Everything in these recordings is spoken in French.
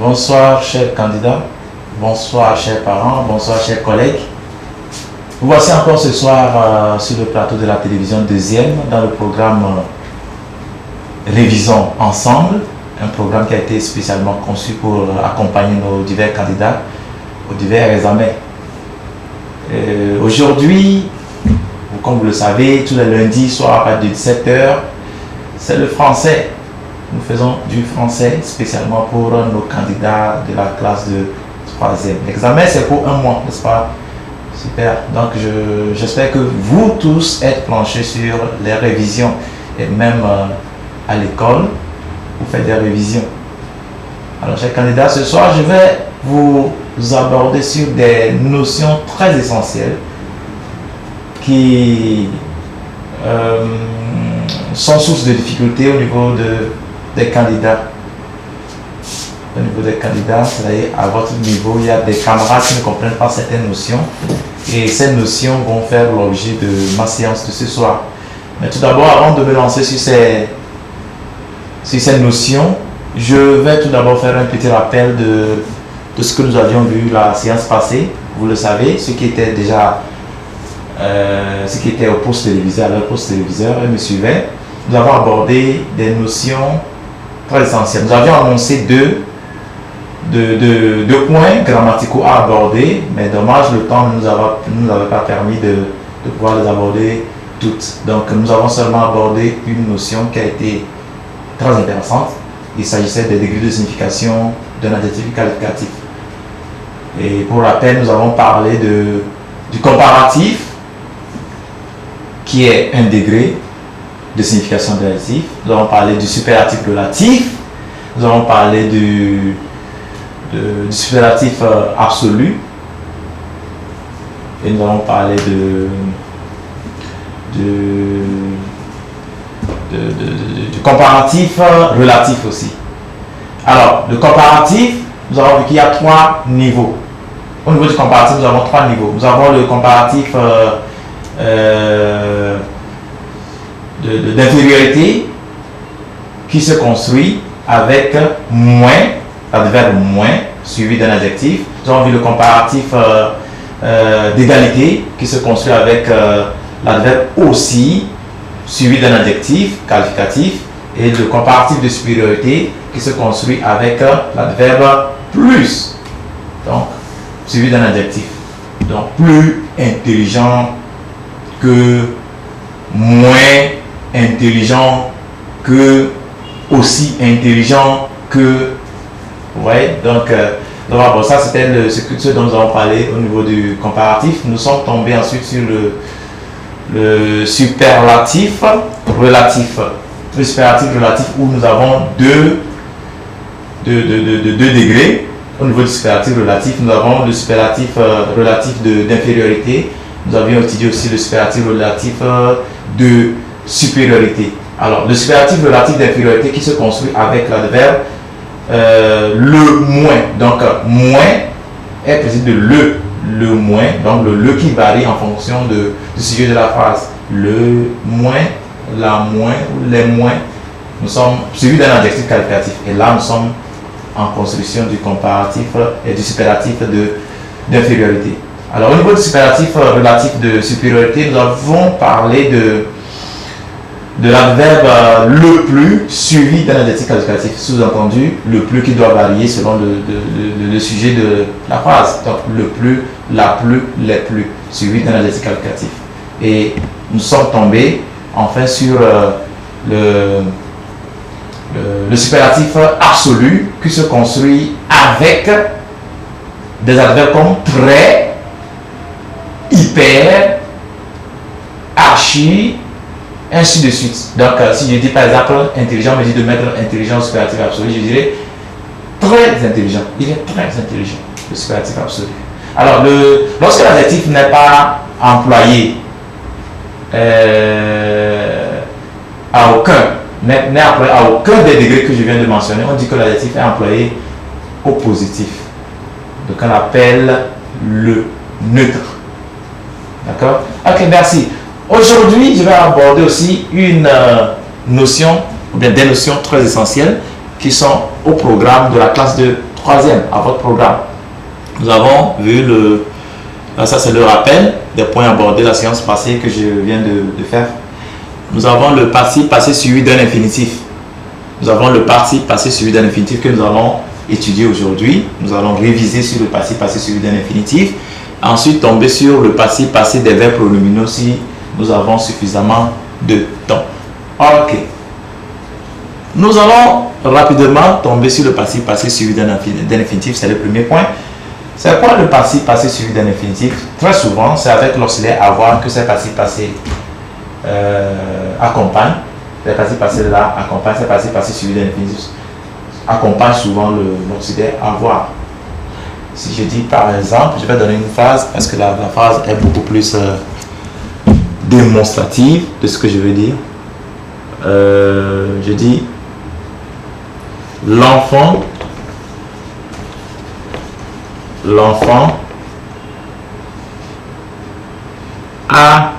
Bonsoir chers candidats, bonsoir chers parents, bonsoir chers collègues. Vous voici encore ce soir sur le plateau de la télévision deuxième dans le programme Révisons ensemble, un programme qui a été spécialement conçu pour accompagner nos divers candidats aux divers examens. Aujourd'hui, comme vous le savez, tous les lundis soir à partir de 17h, c'est le français. Nous faisons du français spécialement pour nos candidats de la classe de 3e. L'examen, c'est pour un mois, n'est-ce pas? Super. Donc, j'espère que vous tous êtes planchés sur les révisions. Et même à l'école, vous faites des révisions. Alors, chers candidats, ce soir, je vais vous aborder sur des notions très essentielles qui sont source de difficultés au niveau des candidats. Au niveau des candidats, c'est-à-dire à votre niveau, il y a des camarades qui ne comprennent pas certaines notions et ces notions vont faire l'objet de ma séance de ce soir. Mais tout d'abord, avant de me lancer sur ces notions, je vais tout d'abord faire un petit rappel de ce que nous avions vu la séance passée. Vous le savez, ceux qui étaient déjà ceux qui étaient au poste téléviseur, à leur poste téléviseur, et me suivaient. Nous avons abordé des notions très essentielles. Nous avions annoncé deux points grammaticaux à aborder, mais dommage, le temps ne nous avait pas permis de pouvoir les aborder toutes. Donc nous avons seulement abordé une notion qui a été très intéressante. Il s'agissait des degrés de signification d'un adjectif qualificatif. Et pour rappel, nous avons parlé du comparatif, qui est un degré de signification de l'adjectif. Nous avons parlé du superlatif relatif. Nous avons parlé du superlatif absolu. Et nous avons parlé du comparatif relatif aussi. Alors, le comparatif, nous avons vu qu'il y a trois niveaux. Au niveau du comparatif, nous avons trois niveaux. Nous avons le comparatif d'infériorité qui se construit avec moins, l'adverbe moins, suivi d'un adjectif. Nous avons vu le comparatif d'égalité qui se construit avec l'adverbe aussi, suivi d'un adjectif qualificatif, et le comparatif de supériorité qui se construit avec l'adverbe plus, donc suivi d'un adjectif. Donc plus intelligent que, moins intelligent que, aussi intelligent que. Vous voyez, donc bon, ça c'était ce dont nous avons parlé au niveau du comparatif. Nous sommes tombés ensuite sur le superlatif relatif. Le superlatif relatif où nous avons deux degrés. Au niveau du superlatif relatif, nous avons le superlatif relatif d'infériorité. Nous avions étudié aussi le superlatif relatif de supériorité. Alors, le superlatif relatif d'infériorité qui se construit avec l'adverbe le moins. Donc, moins est précédé de le moins. Donc, le qui varie en fonction du sujet de la phrase. Le moins, la moins, les moins. Nous sommes suivis d'un adjectif qualificatif. Et là, nous sommes en construction du comparatif et du superlatif d'infériorité. Alors, au niveau du superlatif relatif de supériorité, nous avons parlé de l'adverbe le plus suivi d'un adjectif qualificatif. Sous-entendu, le plus qui doit varier selon le sujet de la phrase. Donc, le plus, la plus, les plus, suivi d'un adjectif qualificatif. Et nous sommes tombés enfin sur le superlatif absolu qui se construit avec des adverbes comme très, hyper, archi, ainsi de suite. Donc, si je dis par exemple intelligent, me dit de mettre intelligent au superlatif absolu, je dirais très intelligent. Il est très intelligent, le superlatif absolu. Alors, lorsque l'adjectif n'est pas employé à aucun des degrés que je viens de mentionner, on dit que l'adjectif est employé au positif. Donc, on appelle le neutre. D'accord? Ok, merci. Aujourd'hui, je vais aborder aussi une notion, ou bien des notions très essentielles qui sont au programme de la classe de troisième à votre programme. Nous avons vu ça c'est le rappel des points abordés la séance passée que je viens de faire. Nous avons le participe passé suivi d'un infinitif. Nous avons le participe passé suivi d'un infinitif que nous allons étudier aujourd'hui. Nous allons réviser sur le participe passé suivi d'un infinitif. Ensuite, tomber sur le participe passé des verbes pronominaux si nous avons suffisamment de temps. Ok. Nous allons rapidement tomber sur le participe passé suivi d'un infinitif. C'est le premier point. C'est quoi le participe passé suivi d'un infinitif? Très souvent, c'est avec l'auxiliaire avoir que ces participes passés accompagnent. Les participes passés là accompagnent. Ces participes passés suivis d'un infinitif accompagnent souvent l'auxiliaire avoir. Si je dis par exemple, je vais donner une phrase parce que la phrase est beaucoup plus démonstrative de ce que je veux dire. Je dis l'enfant a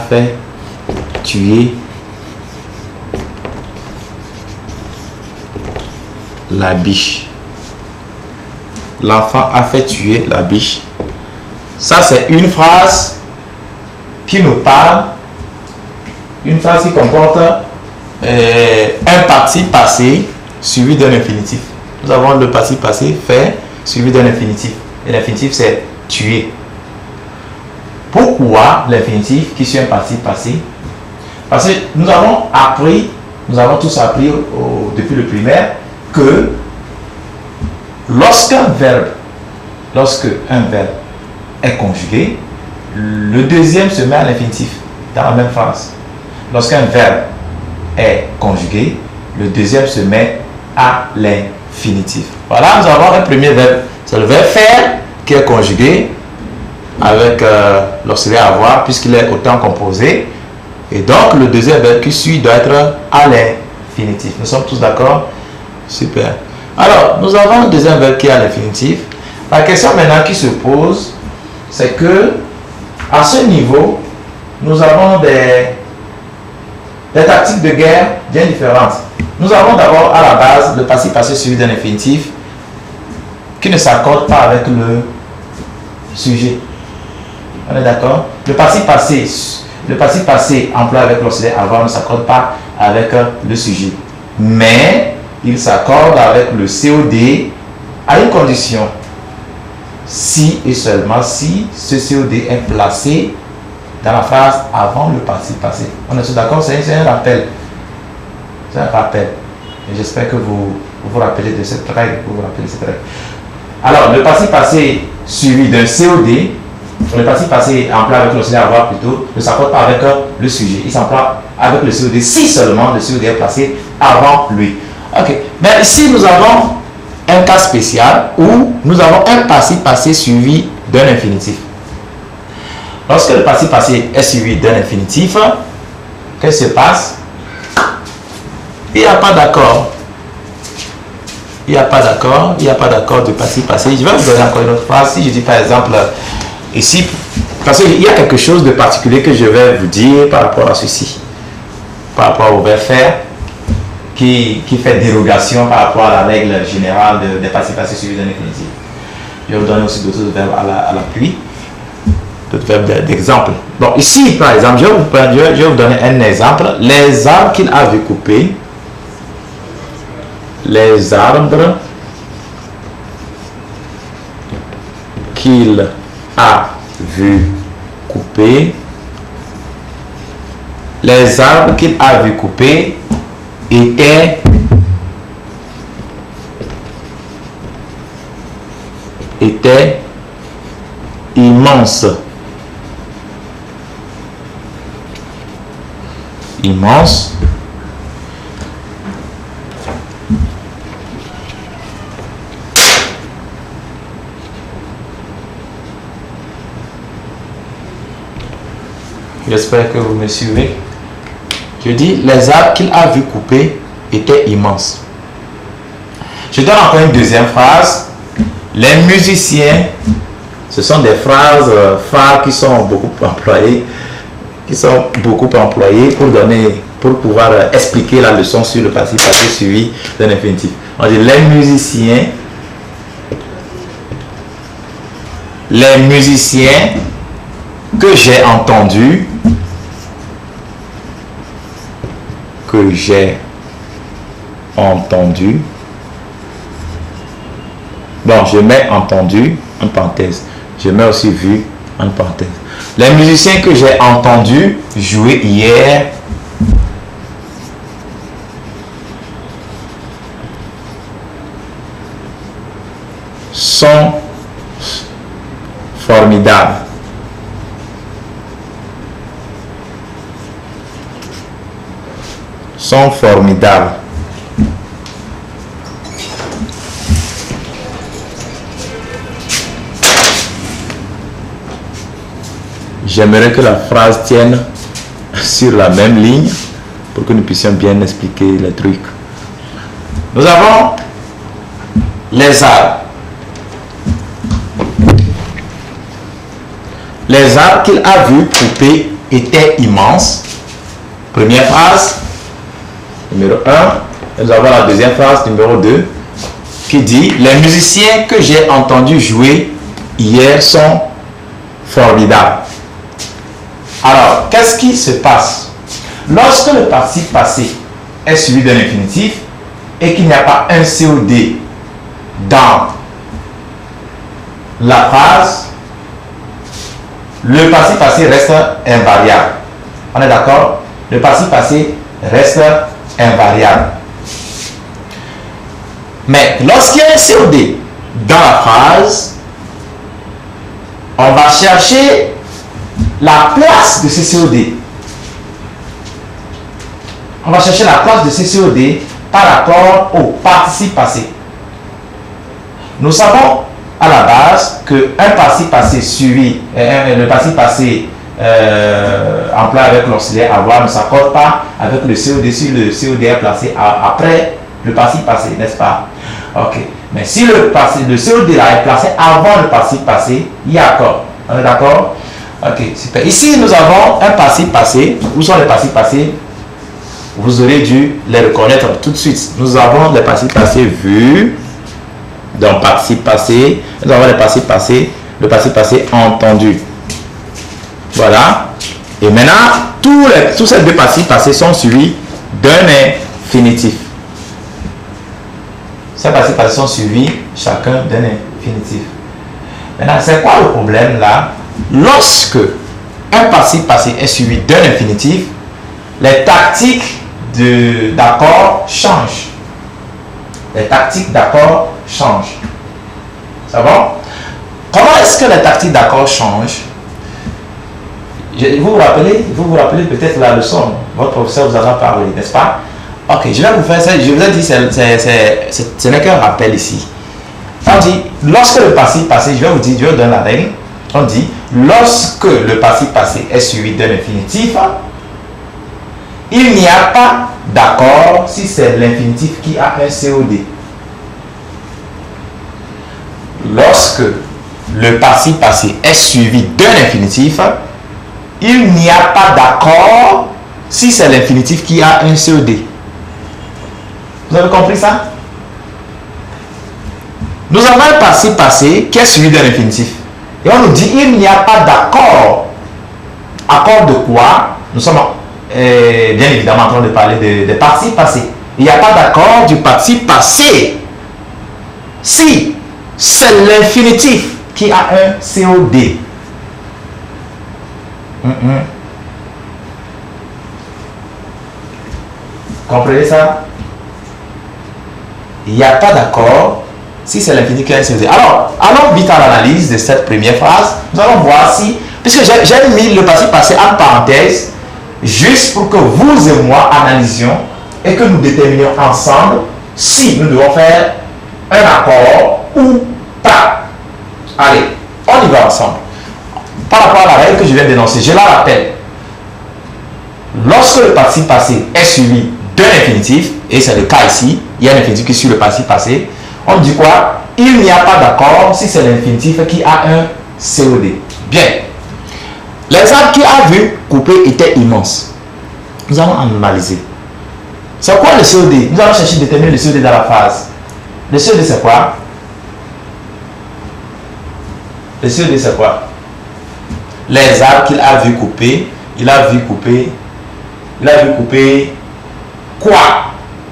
fait tuer la biche. L'enfant a fait tuer la biche. Ça, c'est une phrase qui nous parle, une phrase qui comporte un participe passé suivi d'un infinitif. Nous avons le participe passé fait suivi d'un infinitif. Et l'infinitif, c'est tuer. Pourquoi l'infinitif qui suit un participe passé? Parce que nous avons tous appris depuis le primaire que lorsque un verbe est conjugué, le deuxième se met à l'infinitif dans la même phrase. Lorsqu'un verbe est conjugué, le deuxième se met à l'infinitif. Voilà, nous avons un premier verbe. C'est le verbe faire qui est conjugué avec l'auxiliaire avoir puisqu'il est autant composé. Et donc, le deuxième verbe qui suit doit être à l'infinitif. Nous sommes tous d'accord? Super. Alors, nous avons un deuxième verbe qui est à l'infinitif. La question maintenant qui se pose, c'est que à ce niveau, nous avons des tactiques de guerre bien différentes. Nous avons d'abord à la base le participe passé suivi d'un infinitif qui ne s'accorde pas avec le sujet. On est d'accord? Le participe passé employé avec l'auxiliaire avoir ne s'accorde pas avec le sujet. Mais il s'accorde avec le COD à une condition. Si et seulement si ce COD est placé dans la phrase avant le participe passé. On est tous d'accord? C'est un rappel. C'est un rappel. Et j'espère que vous vous rappelez de cette règle. Alors, le participe passé suivi d'un COD, le participe passé employé avec l'auxiliaire avoir plutôt, ne s'accorde pas avec le sujet. Il s'emploie avec le COD si seulement le COD est placé avant lui. Ok. Mais ici, nous avons un cas spécial où nous avons un participe passé suivi d'un infinitif. Lorsque le participe passé est suivi d'un infinitif, qu'est-ce qui se passe? Il n'y a pas d'accord. Il n'y a pas d'accord de participe passé. Je vais vous donner encore une autre phrase. Si je dis par exemple ici, parce qu'il y a quelque chose de particulier que je vais vous dire par rapport à ceci, par rapport au verbe faire, qui fait dérogation par rapport à la règle générale des participes passés suivis d'un infinitif. Je vais vous donner aussi d'autres verbes à l'appui, d'autres verbes d'exemple. Bon, ici, par exemple, je vais vous donner un exemple. Les arbres qu'il a vu couper, les arbres qu'il a vu couper, les arbres qu'il a vu couper étaient immenses. Immense. J'espère que vous me suivez. Je dis, les arbres qu'il a vu couper étaient immenses. Je donne encore une deuxième phrase. Les musiciens, ce sont des phrases phares qui sont beaucoup employées pour donner pour pouvoir expliquer la leçon sur le participe passé suivi d'un infinitif. On dit les musiciens que j'ai entendus, bon, je mets entendu en parenthèse, je mets aussi vu en parenthèse. Les musiciens que j'ai entendus jouer hier sont formidables. Sont formidables. J'aimerais que la phrase tienne sur la même ligne pour que nous puissions bien expliquer les trucs. Nous avons les arbres. Les arbres qu'il a vus couper étaient immenses. Première phrase, numéro 1. Et nous avons la deuxième phrase, numéro 2, qui dit: les musiciens que j'ai entendus jouer hier sont formidables. Alors, qu'est-ce qui se passe lorsque le participe passé est suivi d'un infinitif et qu'il n'y a pas un COD dans la phrase? Le participe passé reste invariable. On est d'accord? Le participe passé reste invariable. Mais lorsqu'il y a un COD dans la phrase, on va chercher la place de ce COD. On va chercher la place de ce COD par rapport au participe passé. Nous savons à la base qu'un participe passé suivi, le participe passé employé avec l'auxiliaire avoir ne s'accorde pas avec le COD si le COD est placé après le participe passé, n'est-ce pas? Ok. Mais si le COD là est placé avant le participe passé, il y a accord. On est d'accord? Ok, super. Ici, nous avons un participe passé. Où sont les participes passés? Vous aurez dû les reconnaître tout de suite. Nous avons les participes passés vus. Donc, participe passé. Nous avons les participes passés. Le participe passé entendu. Voilà. Et maintenant, tous ces deux participes passés sont suivis d'un infinitif. Ces participes passés sont suivis chacun d'un infinitif. Maintenant, c'est quoi le problème là? Lorsque un participe passé est suivi d'un infinitif, les tactiques d'accord changent. Les tactiques d'accord changent. C'est bon? Comment est-ce que les tactiques d'accord changent? Vous vous rappelez peut-être la leçon. Votre professeur vous en a parlé, n'est-ce pas? Ok, je vais vous faire ça. Je vous ai dit, ce n'est qu'un rappel ici. On dit, lorsque le participe passé, je vais vous donner la règle. On dit, lorsque le participe passé est suivi d'un infinitif, il n'y a pas d'accord si c'est l'infinitif qui a un COD. Lorsque le participe passé est suivi d'un infinitif, il n'y a pas d'accord si c'est l'infinitif qui a un COD. Vous avez compris ça? Nous avons un participe passé qui est suivi d'un infinitif. Et on nous dit il n'y a pas d'accord. Accord de quoi? Nous sommes bien évidemment en train de parler des participes passés. Il n'y a pas d'accord du participe passé si c'est l'infinitif qui a un COD. Comprenez ça? Il n'y a pas d'accord si c'est l'infinitif qui a un COD. Alors, allons vite à l'analyse de cette première phrase. Nous allons voir si, puisque j'ai mis le participe passé en parenthèse, juste pour que vous et moi analysions et que nous déterminions ensemble si nous devons faire un accord ou pas. Allez, on y va ensemble. Par rapport à la règle que je viens d'énoncer, je la rappelle. Lorsque le participe passé est suivi d'un infinitif, et c'est le cas ici, il y a un infinitif qui suit le participe passé, on dit quoi? Il n'y a pas d'accord si c'est l'infinitif qui a un COD. Bien. Les arbres qu'il a vus couper étaient immenses. Nous allons analyser. C'est quoi le COD? Nous allons chercher à déterminer le COD dans la phase. Le COD c'est quoi? Le COD c'est quoi? Les arbres qu'il a vu couper. Il a vu couper quoi?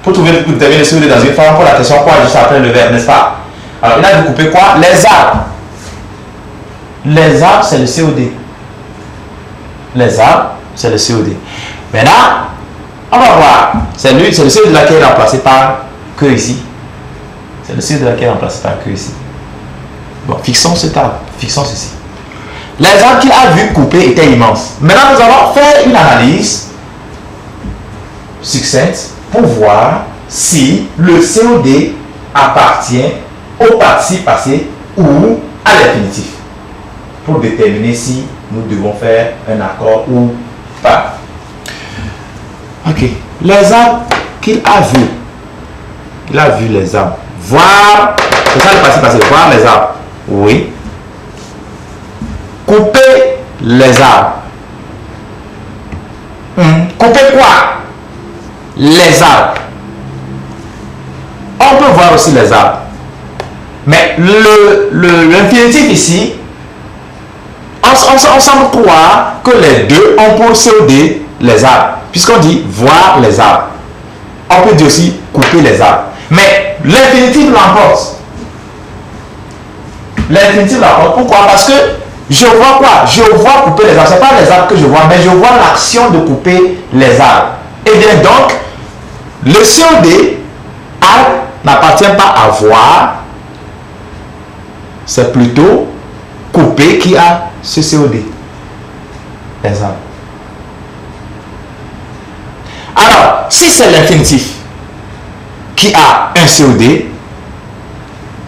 Pour déterminer le COD dans une forme, pour la question quoi juste après le verbe, n'est-ce pas? Alors il a vu couper quoi? Les arbres. Les arbres c'est le COD. Les arbres c'est le COD. Maintenant, on va voir. C'est le COD de laquelle est remplacé par que ici. C'est le COD de laquelle est remplacé par que ici. Bon, fixons cet arbre. Fixons ceci. Les arbres qu'il a vu couper étaient immenses. Maintenant, nous allons faire une analyse succincte pour voir si le COD appartient au participe passé ou à l'infinitif. Pour déterminer si nous devons faire un accord ou pas. Ok. Les arbres qu'il a vus. Il a vu les arbres. Voir. C'est ça le participe passé. Voir les arbres. Oui. Couper les arbres. Couper quoi? Les arbres. On peut voir aussi les arbres. Mais l'infinitif ici, on semble croire que les deux ont pour COD les arbres. Puisqu'on dit voir les arbres. On peut dire aussi couper les arbres. Mais l'infinitif l'emporte. L'infinitif l'emporte. Pourquoi? Parce que je vois quoi? Je vois couper les arbres. Ce n'est pas les arbres que je vois, mais je vois l'action de couper les arbres. Et bien donc, le COD n'appartient pas à voir. C'est plutôt couper qui a ce COD. Les arbres. Alors, si c'est l'infinitif qui a un COD, il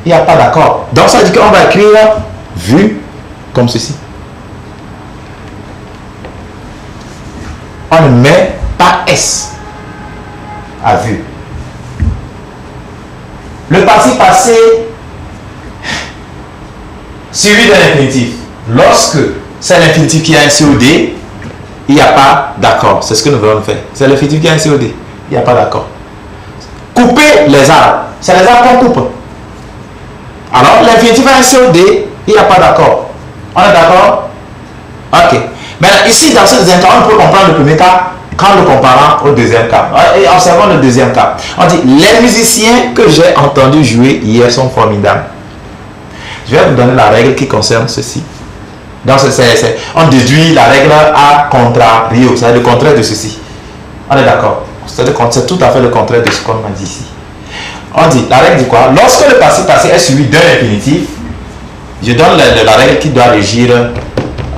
n'y a pas d'accord. Donc ça veut dire qu'on va écrire vu comme ceci. On ne met pas S à vue. Le participe passé suivi de l'infinitif. Lorsque c'est l'infinitif qui a un COD, il n'y a pas d'accord. C'est ce que nous voulons faire. C'est l'infinitif qui a un COD. Il n'y a pas d'accord. Couper les arbres. C'est les arbres qu'on coupe. Alors, l'infinitif a un COD, il n'y a pas d'accord. On est d'accord? Ok. Maintenant, ici, dans ce deuxième cas, on peut comprendre le premier cas quand le comparant au deuxième cas. Et observons le deuxième cas. On dit, les musiciens que j'ai entendus jouer hier sont formidables. Je vais vous donner la règle qui concerne ceci. Donc, on déduit la règle à contrario. C'est le contraire de ceci. On est d'accord? C'est tout à fait le contraire de ce qu'on m'a dit ici. On dit, la règle dit quoi? Lorsque le participe passé est suivi d'un infinitif, je donne la règle qui doit régir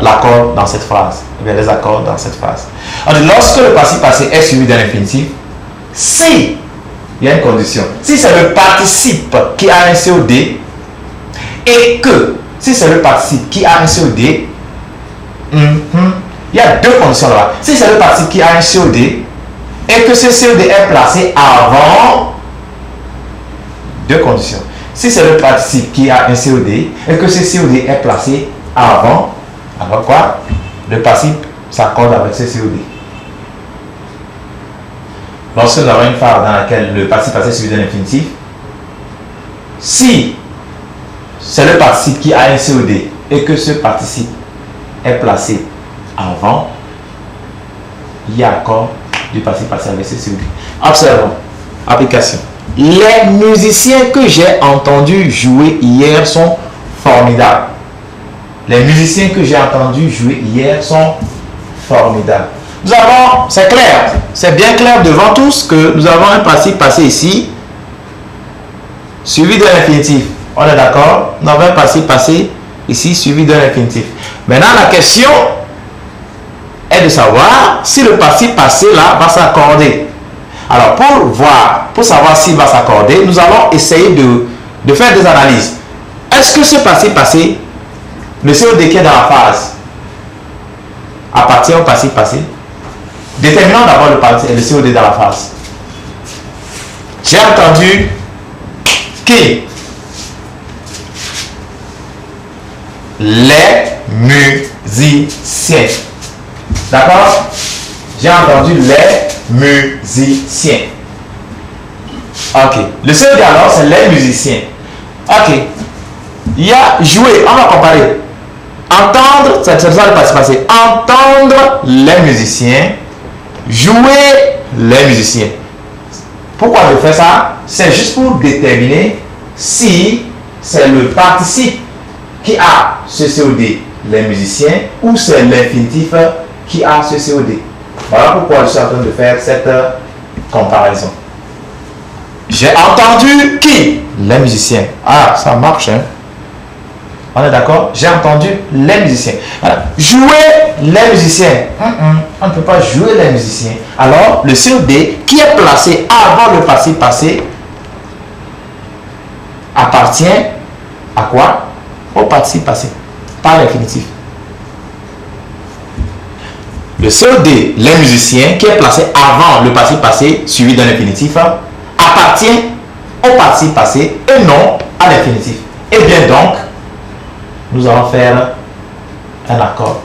l'accord dans cette phrase. Il y a des accords dans cette phrase. On dit, lorsque le participe passé est suivi d'un infinitif, si, il y a une condition, si c'est le participe qui a un COD, et que, si c'est le participe qui a un COD, il y a deux conditions là. Si c'est le participe qui a un COD, et que ce COD est placé avant, deux conditions. Si c'est le participe qui a un COD et que ce COD est placé avant, alors quoi? Le participe s'accorde avec ce COD. Lorsque nous avons une phase dans laquelle le participe passé suivi d'un infinitif, si c'est le participe qui a un COD et que ce participe est placé avant, il y a accord du participe passé avec ce COD. Observons. Application. Les musiciens que j'ai entendus jouer hier sont formidables. Les musiciens que j'ai entendus jouer hier sont formidables. Nous avons, c'est clair, c'est bien clair devant tous que nous avons un participe passé ici, suivi d'un infinitif. On est d'accord? Nous avons un participe passé ici, suivi d'un infinitif. Maintenant, la question est de savoir si le participe passé là va s'accorder. Alors, pour savoir s'il va s'accorder, nous allons essayer de faire des analyses. Est-ce que ce participe passé, le COD qui est dans la phase, appartient au participe passé? Déterminons d'abord le COD dans la phase. J'ai entendu qui? Les musiciens. D'accord? J'ai entendu les musiciens. Ok. Le CED alors, c'est les musiciens. Ok. Il y a jouer, on va comparer. Entendre, c'est ça le passé passé. Entendre les musiciens. Jouer les musiciens. Pourquoi je fais ça? C'est juste pour déterminer si c'est le participe qui a ce COD, les musiciens, ou c'est l'infinitif qui a ce COD. Voilà pourquoi je suis en train de faire cette comparaison. J'ai entendu qui? Les musiciens. Ah, ça marche, hein? On est d'accord? J'ai entendu les musiciens. Voilà. Jouer les musiciens. On ne peut pas jouer les musiciens. Alors, le COD qui est placé avant le passé passé appartient à quoi? Au participe passé, par l'infinitif. Le COD, les musiciens, qui est placé avant le passé passé suivi d'un infinitif, appartient au participe passé et non à l'infinitif. Et bien donc, nous allons faire un accord.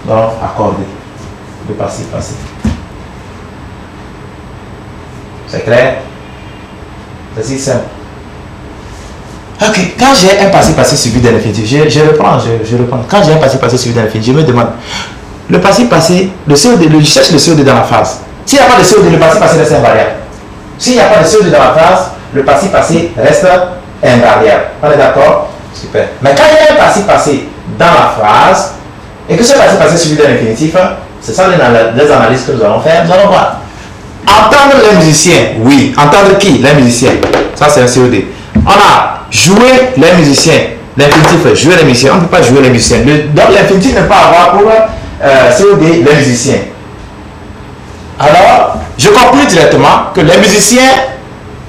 Nous allons accorder le passé passé. C'est clair? C'est si simple. Ok, quand j'ai un passé passé suivi d'un infinitif, je reprends. Quand j'ai un passé passé suivi d'un infinitif, je me demande, le passé passé, le COD, je cherche le COD dans la phrase. S'il n'y a pas de COD, le passé passé reste invariable. S'il n'y a pas de COD dans la phrase, le passé passé reste invariable. On est d'accord? Super. Mais quand il y a un passé passé dans la phrase, et que ce passé passé suivi d'un infinitif, c'est ça les analyses que nous allons faire. Nous allons voir. Entendre les musiciens, oui. Entendre qui? Les musiciens. Ça, c'est un COD. On a joué les musiciens. L'infinitif, jouer les musiciens. On ne peut pas jouer les musiciens. Donc, l'infinitif ne peut pas avoir pour COD les musiciens. Alors, je conclue directement que les musiciens,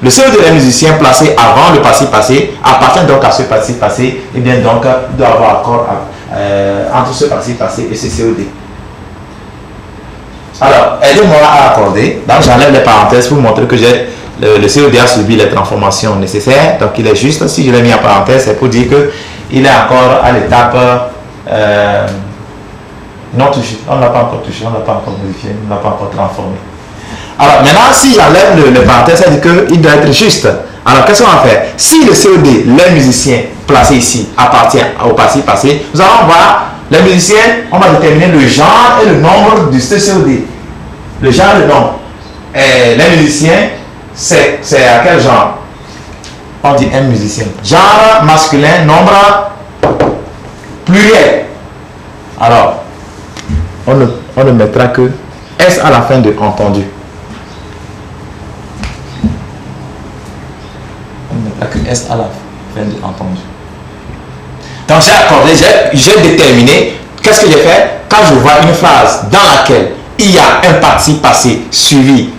le COD des musiciens placé avant le passé passé appartient donc à ce passé passé. Et bien donc, il doit avoir accord entre ce passé passé et ce COD. Alors, aidez-moi à accorder. Donc, j'enlève les parenthèses pour montrer que le COD a subi les transformations nécessaires. Donc, il est juste, si je l'ai mis en parenthèse, c'est pour dire qu'il est encore à l'étape non touché. On ne l'a pas encore touché, on ne l'a pas encore modifié, on ne l'a pas encore transformé. Alors, maintenant, si j'enlève le parenthèse, ça dit qu'il doit être juste. Alors, qu'est-ce qu'on va faire? Si le COD, les musiciens placés ici, appartient au passé passé, nous allons voir les musiciens, on va déterminer le genre et le nombre du COD. Le genre et le nombre. Et les musiciens, c'est à quel genre? On dit un musicien. Genre masculin, nombre pluriel. Alors, on ne mettra que S à la fin de entendu. On ne mettra que S à la fin de entendu. Donc j'ai accordé, j'ai déterminé, qu'est-ce que j'ai fait? Quand je vois une phrase dans laquelle il y a un participe passé suivi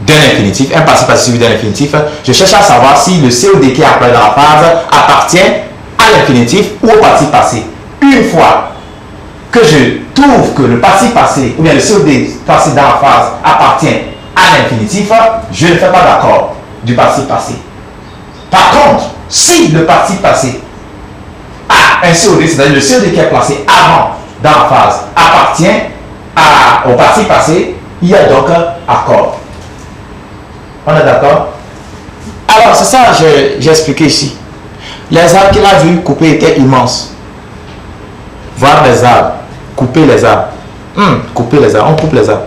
d'un infinitif, un participe passé suivi d'un infinitif, je cherche à savoir si le COD qui est appelé dans la phrase appartient à l'infinitif ou au participe passé. Une fois que je trouve que le participe passé ou bien le COD passé dans la phrase appartient à l'infinitif, je ne fais pas d'accord du participe passé. Par contre, si le participe passé a un COD, c'est-à-dire le COD qui est placé avant dans la phrase appartient au participe passé, il y a donc accord. On est d'accord? Alors, c'est ça que j'ai expliqué ici. Les arbres qu'il a vu couper étaient immenses. Voir les arbres, couper les arbres. Couper les arbres, on coupe les arbres.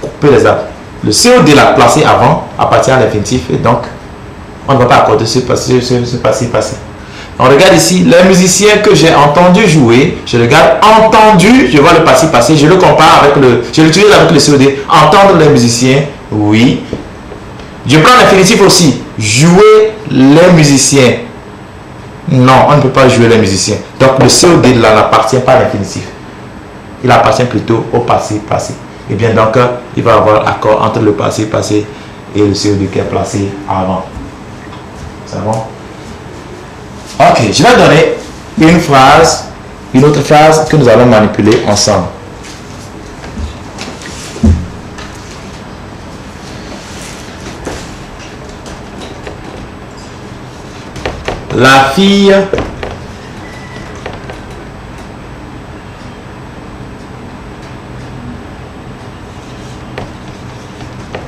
Couper les arbres. Le COD l'a placé avant, appartient à l'infinitif, et donc, on ne va pas accorder ce passé passé. On regarde ici, les musiciens que j'ai entendu jouer, je regarde entendu, je vois le passé passé, je le compare avec je l'utilise avec le COD. Entendre les musiciens, oui. Je prends l'infinitif aussi. Jouer les musiciens. Non, on ne peut pas jouer les musiciens. Donc le COD là n'appartient pas à l'infinitif. Il appartient plutôt au passé passé. Et bien donc, il va y avoir accord entre le passé passé et le COD qui est placé avant. C'est bon? Ok, je vais donner une autre phrase que nous allons manipuler ensemble. La fille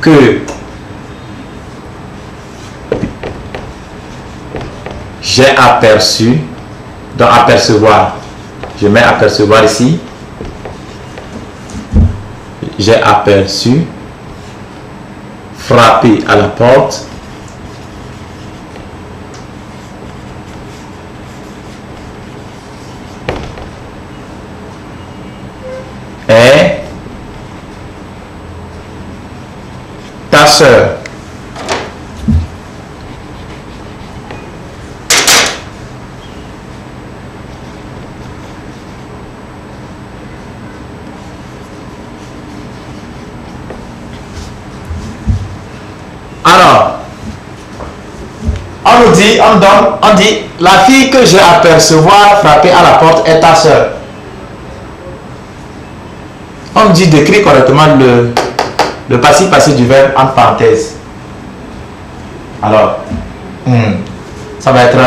que j'ai aperçu, dans apercevoir, je mets apercevoir ici, j'ai aperçu, frapper à la porte, et ta sœur. Alors, on nous dit, on dit, la fille que j'ai apercevoir frapper à la porte est ta sœur. On nous dit d'écrire correctement le passif passé du verbe en parenthèse. Alors, ça va être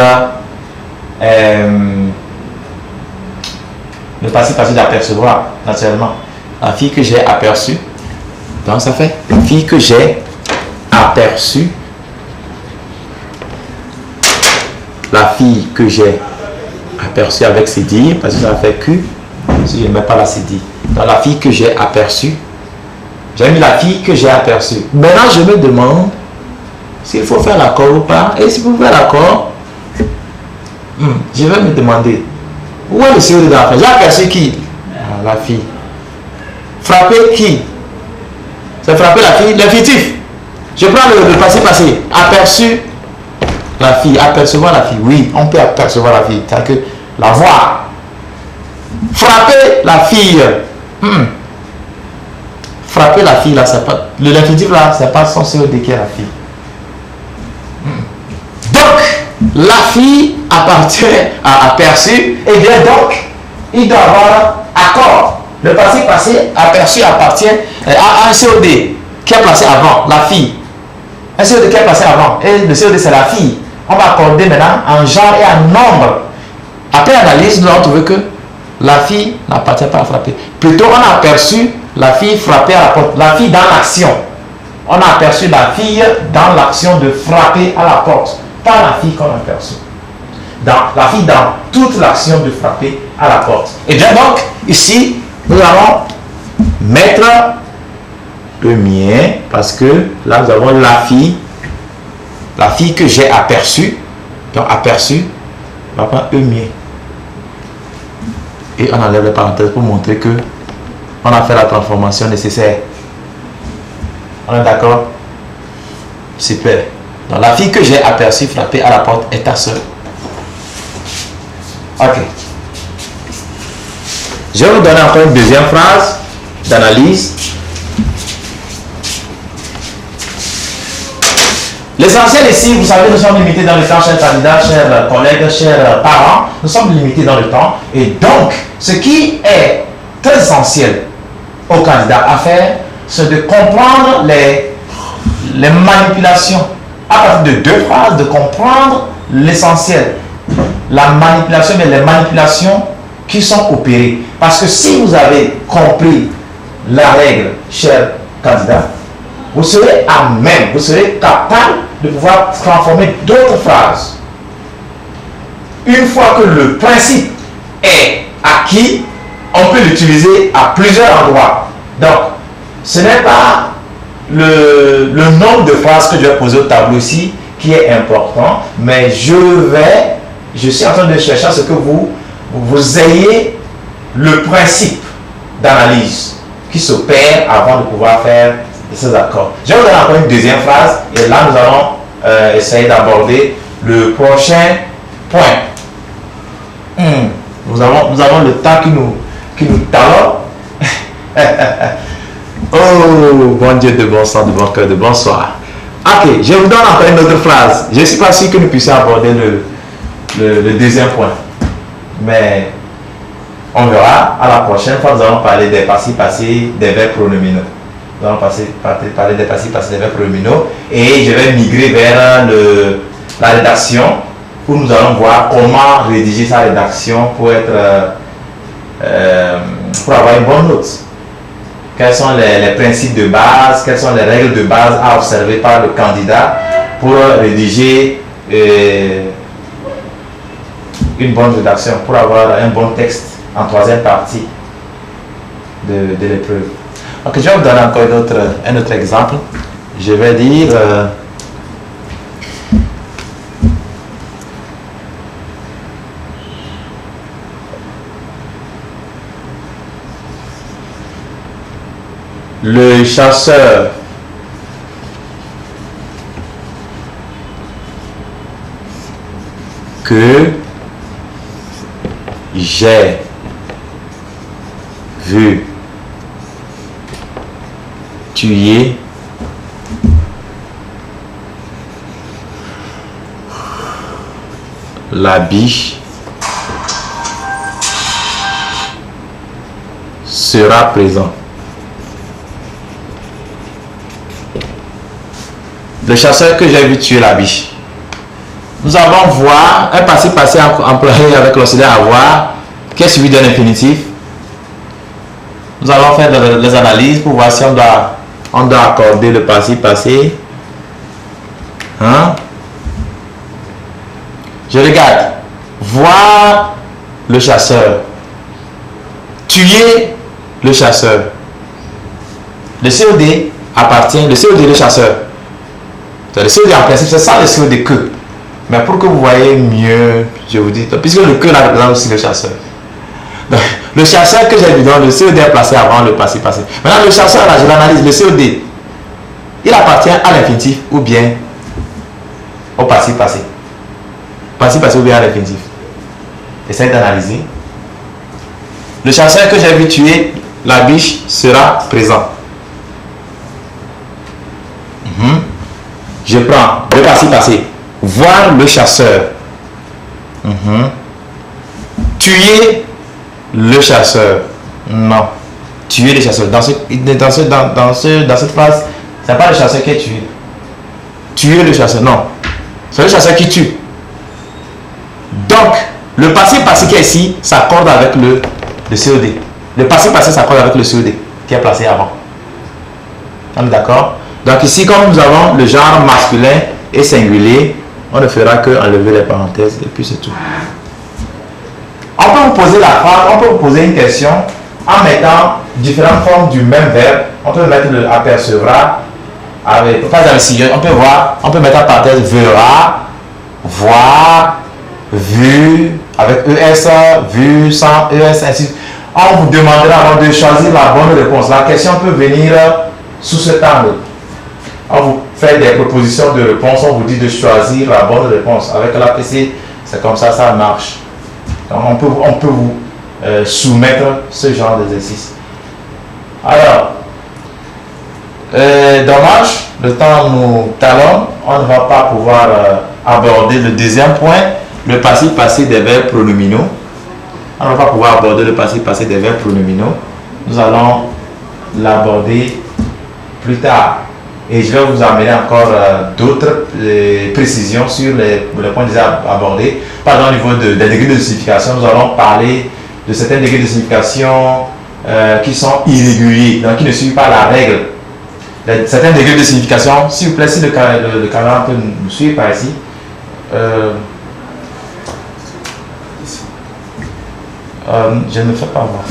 le passif passé d'apercevoir, naturellement. La fille que j'ai aperçue. Donc, ça fait la fille que j'ai aperçue. La fille que j'ai aperçue avec cédille, parce que ça fait que si je ne mets pas la cédille. Dans la fille que j'ai aperçue, j'ai mis la fille que j'ai aperçue. Maintenant, je me demande s'il faut faire l'accord ou pas. Et si vous faites l'accord, je vais me demander où est le CO de l'affaire. J'ai aperçu qui? La fille. Frapper qui? C'est frapper la fille, l'infinitif. Je prends le passé. Aperçu la fille. Apercevoir la fille. Oui, on peut apercevoir la fille. C'est que la voir. Frapper la fille. Frapper la fille là, c'est pas. L'infinitif là, c'est pas son COD qui est la fille. Donc, la fille appartient à aperçu. Et bien donc, il doit avoir accord. Le passé aperçu appartient à un COD qui est placé avant, la fille. Un COD qui est placé avant. Et le COD c'est la fille. On va accorder maintenant en genre et en nombre. Après analyse, nous allons trouver que la fille n'appartient pas à frapper. Plutôt, on a aperçu la fille frapper à la porte. La fille dans l'action. On a aperçu la fille dans l'action de frapper à la porte. Pas la fille qu'on a aperçue. La fille dans toute l'action de frapper à la porte. Et bien donc, ici, nous allons mettre le mien parce que là, nous avons la fille que j'ai aperçue. Donc, aperçue, on va prendre le mien. Et on enlève les parenthèses pour montrer que on a fait la transformation nécessaire. On est d'accord? Super. Donc la fille que j'ai aperçue frapper à la porte est ta soeur. Ok. Je vais vous donner encore une deuxième phrase d'analyse. L'essentiel ici, vous savez, nous sommes limités dans le temps, chers candidats, chers collègues, chers parents. Nous sommes limités dans le temps. Et donc, ce qui est très essentiel aux candidats à faire, c'est de comprendre les manipulations. À partir de deux phrases, de comprendre l'essentiel. La manipulation, mais les manipulations qui sont opérées. Parce que si vous avez compris la règle, chers candidats, vous serez à même, vous serez capable de pouvoir transformer d'autres phrases. Une fois que le principe est acquis, on peut l'utiliser à plusieurs endroits. Donc, ce n'est pas le nombre de phrases que je vais poser au tableau ici qui est important, mais je suis en train de chercher à ce que vous ayez le principe d'analyse qui s'opère avant de pouvoir faire ces accords. Je vais vous donner encore une deuxième phrase et là nous allons essayer d'aborder le prochain point. Nous avons le temps qui nous talonne. Oh, bon Dieu de bon sang, de bon cœur, de bonsoir. Ok, je vous donne encore une autre phrase. Je ne suis pas sûr que nous puissions aborder le deuxième point. Mais on verra à la prochaine fois. Nous allons parler des passés passés, des verbes pronominaux. Nous allons parler des passés passés, des verbes pronominaux. Et je vais migrer vers la rédaction où nous allons voir comment rédiger sa rédaction pour avoir une bonne note. quels sont les principes de base, quelles sont les règles de base à observer par le candidat pour rédiger une bonne rédaction, pour avoir un bon texte en troisième partie de l'épreuve. Ok, je vais vous donner encore un autre exemple. Je vais dire le chasseur que j'ai vu tuer la biche sera présent. Le chasseur que j'ai vu tuer la biche. Nous allons voir un passé employé avec l'auxiliaire avoir qui est suivi d'un infinitif. Nous allons faire des analyses pour voir si on doit accorder le passé. Hein? Je regarde. Voir le chasseur. Tuer le chasseur. Le COD appartient. Le COD le chasseur. Le COD en principe, c'est ça le COD que. Mais pour que vous voyez mieux, je vous dis, puisque le que là représente aussi le chasseur. Donc, le chasseur que j'ai vu dans le COD est placé avant le passé. Maintenant, le chasseur, là, je l'analyse. Le COD, il appartient à l'infinitif ou bien au passé. Passé ou bien à l'infinitif. Essayez d'analyser. Le chasseur que j'ai vu tuer la biche sera présent. Je prends le passé. Voir le chasseur. Tuer le chasseur. Non. Tuer le chasseur. Dans cette phrase, ce n'est pas le chasseur qui est tué. Tuer le chasseur. Non. C'est le chasseur qui tue. Donc, le passé qui est ici s'accorde avec le COD. Le passé s'accorde avec le COD qui est placé avant. On est d'accord? Donc ici, comme nous avons le genre masculin et singulier, on ne fera que enlever les parenthèses et puis c'est tout. On peut vous poser la phrase, on peut vous poser une question en mettant différentes formes du même verbe. On peut mettre le apercevra avec, par exemple ici, on peut mettre en parenthèse verra, voir, vu, avec ES, vu, sans ES, ainsi. On vous demandera alors de choisir la bonne réponse. La question peut venir sous cet angle. On vous fait des propositions de réponse, on vous dit de choisir la bonne réponse. Avec l'APC, c'est comme ça, ça marche. Donc on peut vous soumettre ce genre d'exercice. Alors, dommage, le temps nous talonne, on ne va pas pouvoir aborder le deuxième point, le passé des verbes pronominaux. On ne va pas pouvoir aborder le passé des verbes pronominaux. Nous allons l'aborder plus tard. Et je vais vous amener encore d'autres précisions sur les points déjà abordés. Par exemple, au niveau des degrés de signification, nous allons parler de certains degrés de signification qui sont irréguliers, donc qui ne suivent pas la règle. Certains degrés de signification, s'il vous plaît, si le caméra peut nous suivre par ici. Je ne fais pas voir.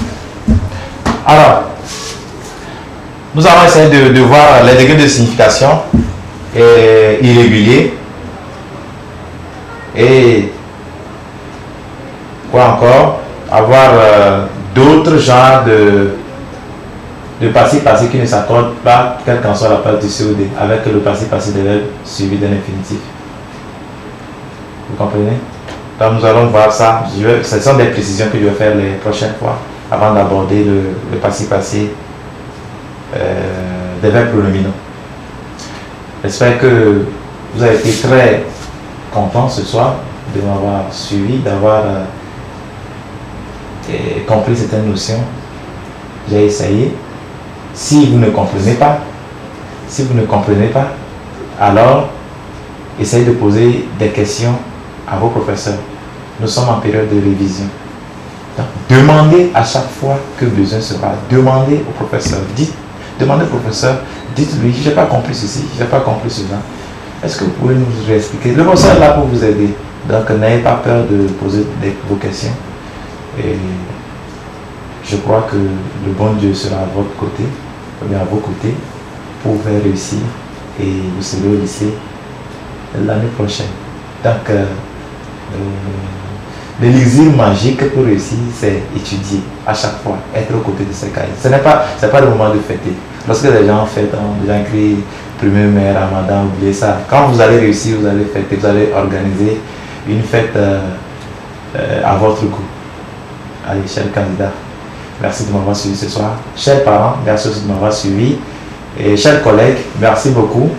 Alors, nous allons essayer de voir les degrés de signification irréguliers et quoi encore, avoir d'autres genres de passé qui ne s'accordent pas, quelle qu'en soit la part du COD, avec le passé des verbes suivi d'un infinitif. Vous comprenez? Donc nous allons voir ça. Ce sont des précisions que je vais faire les prochaines fois avant d'aborder le passé des verbes pronominaux. J'espère que vous avez été très contents ce soir de m'avoir suivi, d'avoir compris certaines notions. J'ai essayé. Si vous ne comprenez pas, alors essayez de poser des questions à vos professeurs. Nous sommes en période de révision. Donc, demandez à chaque fois que besoin sera. Demandez au professeur. Demandez au professeur, dites-lui, je n'ai pas compris ceci, je n'ai pas compris cela. Est-ce que vous pouvez nous réexpliquer? Le professeur est là pour vous aider. Donc, n'ayez pas peur de poser vos questions. Et je crois que le bon Dieu sera à votre côté, ou bien à vos côtés, pour vous faire réussir. Et vous serez au lycée l'année prochaine. Donc, l'élixir magique pour réussir, c'est étudier à chaque fois, être aux côtés de ses cahiers. Ce n'est pas le moment de fêter. Lorsque les gens fêtent, les gens crient 1er mai, Ramadan, oubliez ça. Quand vous allez réussir, vous allez fêter, vous allez organiser une fête à votre goût. Allez, chers candidats, merci de m'avoir suivi ce soir. Chers parents, merci aussi de m'avoir suivi. Et chers collègues, merci beaucoup.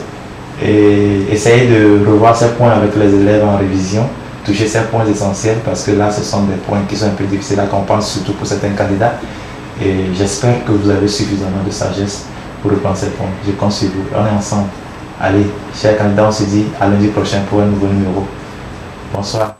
Et essayez de revoir ces points avec les élèves en révision. Toucher ces points essentiels parce que là, ce sont des points qui sont un peu difficiles à comprendre, surtout pour certains candidats. Et j'espère que vous avez suffisamment de sagesse pour reprendre ces points. Je compte sur vous. On est ensemble. Allez, chers candidats, on se dit à lundi prochain pour un nouveau numéro. Bonsoir.